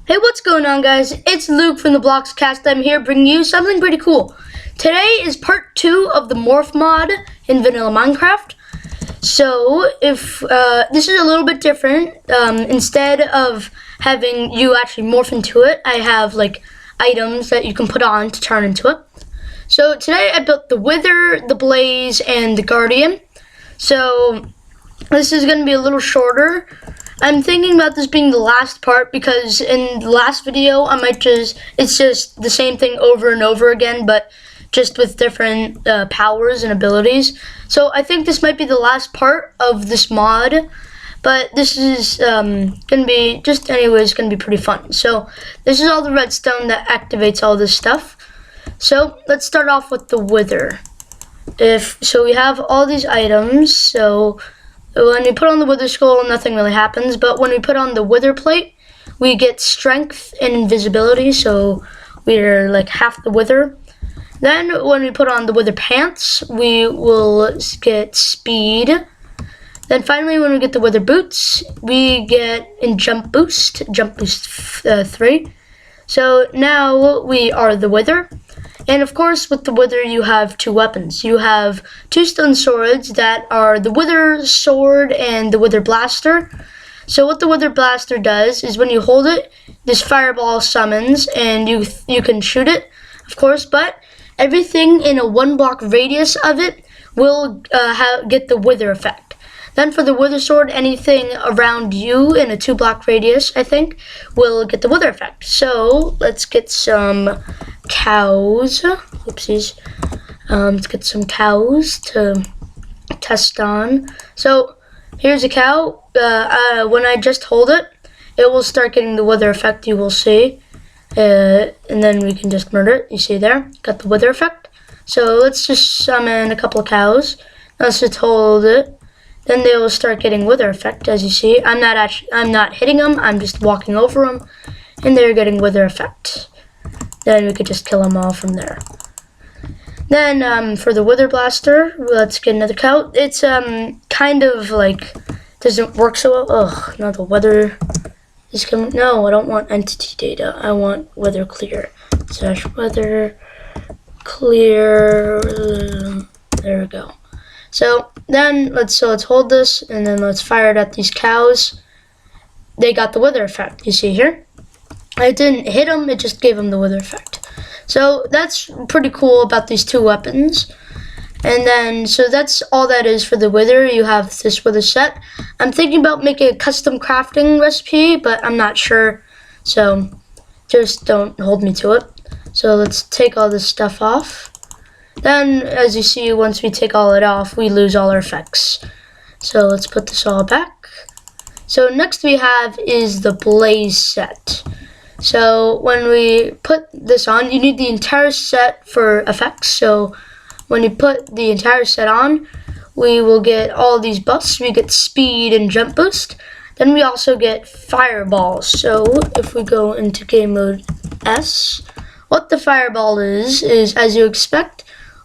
Hey, what's going on, guys? It's Luke from the Blockscast. I'm here bringing you something pretty cool. Today is part 2 of the Morph mod in Vanilla Minecraft. So, if this is a little bit different. Instead of having you actually morph into it, I have like items that you can put on to turn into it. So today I built the Wither, the Blaze, and the Guardian. So this is going to be a little shorter. I'm thinking about this being the last part because in the last video it's just the same thing over and over again, but just with different powers and abilities. So I think this might be the last part of this mod, but this is gonna be gonna be pretty fun. So this is all the redstone that activates all this stuff. So let's start off with the Wither. So we have all these items. So when we put on the Wither Skull, nothing really happens, but when we put on the Wither Plate, we get strength and invisibility, so we're like half the Wither. Then when we put on the Wither Pants, we will get speed. Then finally when we get the Wither Boots, we get in Jump Boost 3. So now we are the Wither. And of course, with the Wither, you have two weapons. You have two stone swords that are the Wither Sword and the Wither Blaster. So what the Wither Blaster does is when you hold it, this fireball summons, and you can shoot it, of course, but everything in a 1 block radius of it will get the Wither effect. Then for the Wither Sword, anything around you in a 2 block radius, I think, will get the Wither effect. So let's get some cows. Oopsies. Let's get some cows to test on. So here's a cow. When I just hold it, it will start getting the Wither effect, you will see. And then we can just murder it. You see there? Got the Wither effect. So let's just summon a couple of cows. Let's just hold it. Then they will start getting Wither effect, as you see. I'm not hitting them. I'm just walking over them, and they're getting Wither effect. Then we could just kill them all from there. Then for the Wither Blaster, let's get another cow. It's kind of like doesn't work so well. Ugh, now the weather is coming. No, I don't want entity data. I want weather clear. / weather clear. There we go. So then let's hold this and then let's fire it at these cows. They got the Wither effect. You see here? I didn't hit them, it just gave them the Wither effect. So that's pretty cool about these two weapons. And then, so that's all that is for the Wither. You have this Wither set. I'm thinking about making a custom crafting recipe, but I'm not sure. So just don't hold me to it. So let's take all this stuff off. Then, as you see, once we take all it off, we lose all our effects. So let's put this all back. So next we have is the Blaze set. So when we put this on, you need the entire set for effects. So when you put the entire set on, we will get all these buffs. We get speed and jump boost. Then we also get fireballs. So if we go into game mode S, what the fireball is as you expect,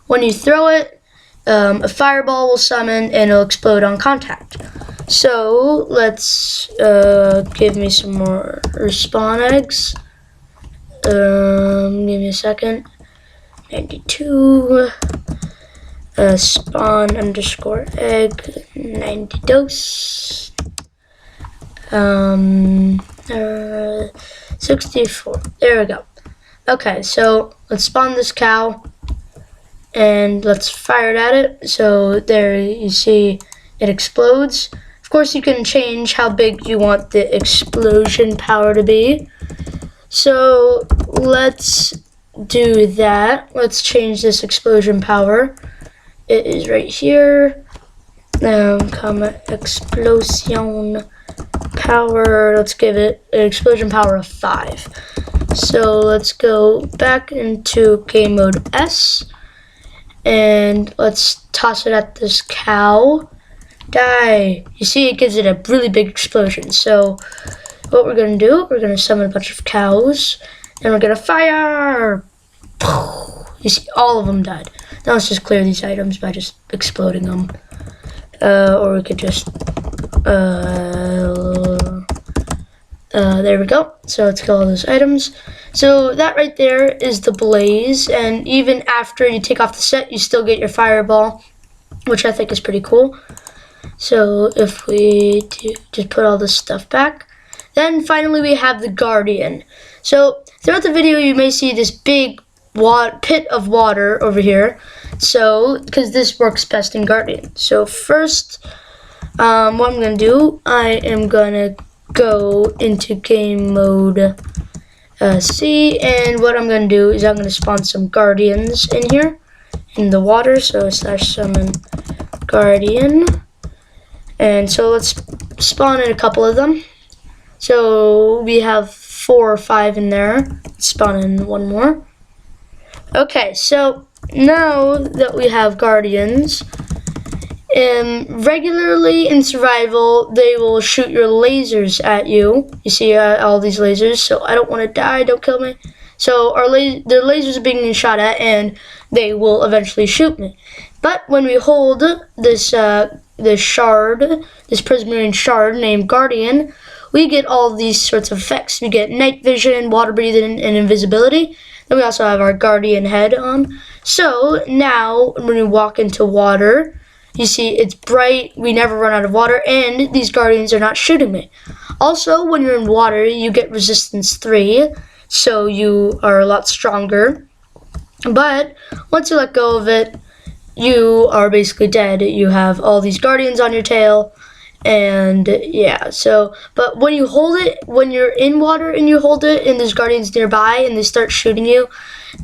when you throw it, a fireball will summon and it'll explode on contact. So let's give me some more respawn eggs. Give me a second. 92. Spawn underscore egg 90 dose. 64. There we go. Okay, so let's spawn this cow. And let's fire it at it. So there you see it explodes. Of course you can change how big you want the explosion power to be. So let's do that. Let's change this explosion power. It is right here. Explosion power. Let's give it an explosion power of 5. So let's go back into game mode S. And let's toss it at this cow. Die. You see, it gives it a really big explosion. So what we're going to do, we're going to summon a bunch of cows. And we're going to fire. You see, all of them died. Now let's just clear these items by just exploding them. Or we could just There we go. So let's kill all those items. So that right there is the blaze, and even after you take off the set, you still get your fireball, which I think is pretty cool. So if we just put all this stuff back, then finally we have the Guardian. So throughout the video, you may see this big pit of water over here. So because this works best in Guardian. So first, what I'm gonna do, I am gonna go into game mode C, and what I'm gonna do is I'm gonna spawn some Guardians in here in the water. So /summon Guardian. And so let's spawn in a couple of them. So we have 4 or 5 in there. Let's spawn in one more. Okay, so now that we have Guardians, regularly in survival, they will shoot your lasers at you. You see all these lasers, so I don't want to die, don't kill me. So the lasers are being shot at, and they will eventually shoot me. But when we hold this shard, this prismarine shard named Guardian, we get all these sorts of effects. We get night vision, water breathing, and invisibility. Then we also have our Guardian head on. So now when we walk into water, you see it's bright, we never run out of water, and these Guardians are not shooting me. Also, when you're in water, you get resistance 3, so you are a lot stronger. But once you let go of it, you are basically dead. You have all these Guardians on your tail, and yeah, so, but when you hold it, when you're in water and you hold it, and there's Guardians nearby, and they start shooting you,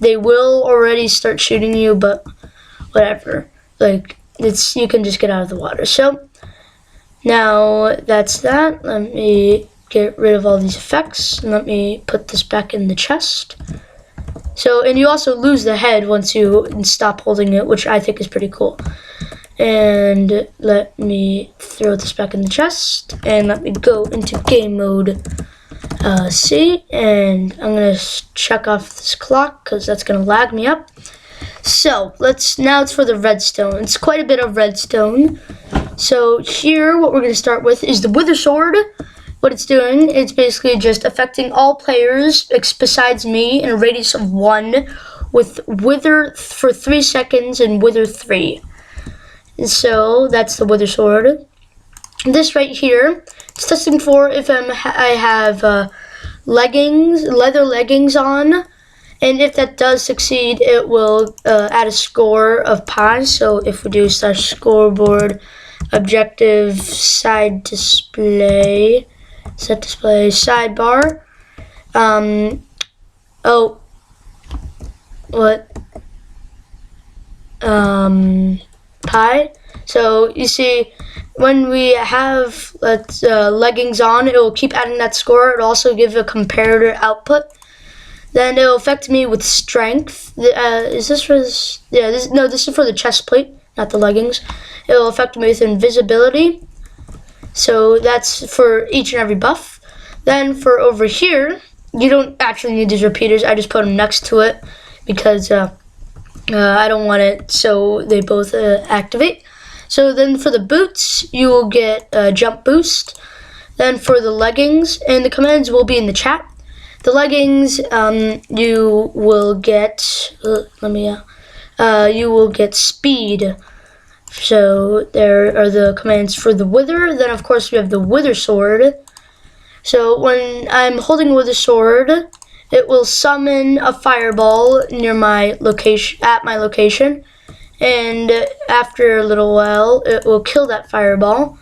they will already start shooting you, but whatever. Like, you can just get out of the water. So, now that's that. Let me get rid of all these effects, and let me put this back in the chest. So, and you also lose the head once you stop holding it, which I think is pretty cool. And let me throw this back in the chest, and let me go into game mode C, and I'm gonna check off this clock because that's gonna lag me up. So now it's for the redstone. It's quite a bit of redstone. So here, what we're gonna start with is the Wither Sword. What it's doing, it's basically just affecting all players besides me in a radius of 1 with Wither for 3 seconds and Wither 3. And so that's the Wither Sword. This right here, it's testing for if I have leather leggings on, and if that does succeed, it will add a score of pi. So if we do /scoreboard objective side display, set display sidebar, pi. So you see, when we have leggings on, it will keep adding that score. It'll also give a comparator output. Then it'll affect me with strength. Is this for this? Yeah, this is for the chest plate, not the leggings. It'll affect me with invisibility. So that's for each and every buff. Then for over here, you don't actually need these repeaters. I just put them next to it because I don't want it so they both activate. So then for the boots, you will get a jump boost. Then for the leggings, and the commands will be in the chat. The leggings, you will get, you will get speed. So there are the commands for the Wither. Then of course we have the Wither Sword. So when I'm holding Wither Sword, it will summon a fireball near my location, at my location. And after a little while, it will kill that fireball.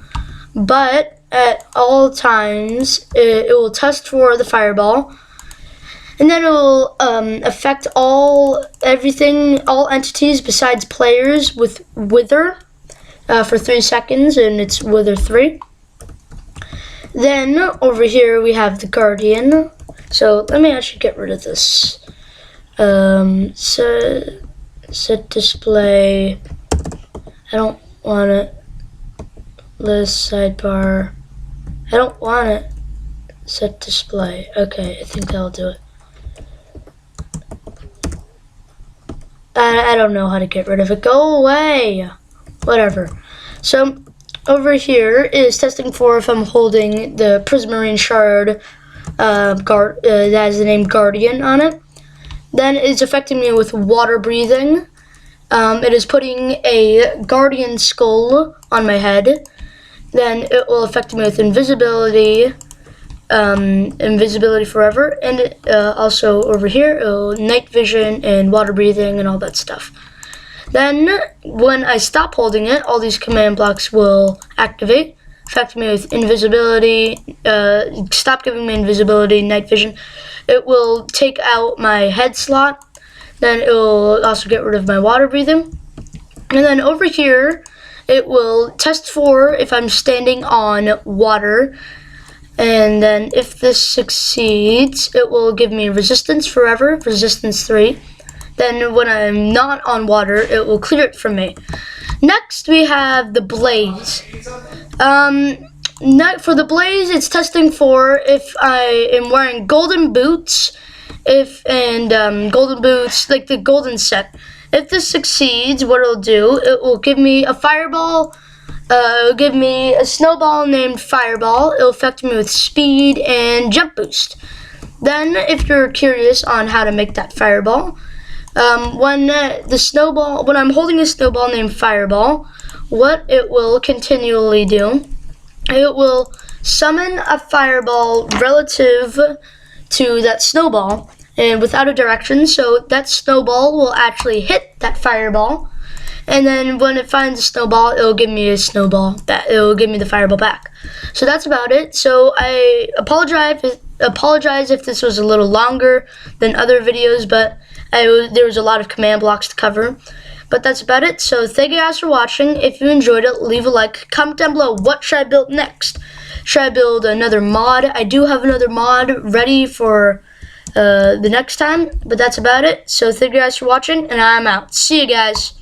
But at all times, it will test for the fireball. And then it will affect all entities besides players with Wither for 3 seconds, and it's Wither 3. Then over here we have the Guardian. So let me actually get rid of this. Set display. I don't want it. List sidebar. I don't want it. Set display. Okay, I think that'll do it. I don't know how to get rid of it. Go away. Whatever. So over here is testing for if I'm holding the prismarine shard that has the name Guardian on it. Then it's affecting me with water breathing. It is putting a Guardian skull on my head. Then it will affect me with invisibility, invisibility forever, and also over here, night vision and water breathing and all that stuff. Then when I stop holding it, all these command blocks will activate, affect me with invisibility, stop giving me invisibility, night vision. It will take out my head slot. Then it will also get rid of my water breathing. And then over here, it will test for if I'm standing on water. And then if this succeeds, it will give me resistance forever, resistance 3. Then when I'm not on water, it will clear it from me. Next, we have the blaze. For the blaze, it's testing for if I am wearing golden boots, golden boots, like the golden set. If this succeeds, what it'll do, it will give me a fireball. It'll give me a snowball named Fireball. It'll affect me with speed and jump boost. Then, if you're curious on how to make that fireball, when I'm holding a snowball named Fireball, what it will continually do, it will summon a fireball relative to that snowball and without a direction, so that snowball will actually hit that fireball. And then when it finds a snowball, it'll give me a snowball back. It'll give me the fireball back. So that's about it. So I apologize if this was a little longer than other videos, but there was a lot of command blocks to cover. But that's about it. So thank you guys for watching. If you enjoyed it, leave a like. Comment down below, what should I build next? Should I build another mod? I do have another mod ready for the next time, but that's about it. So thank you guys for watching, and I'm out. See you guys.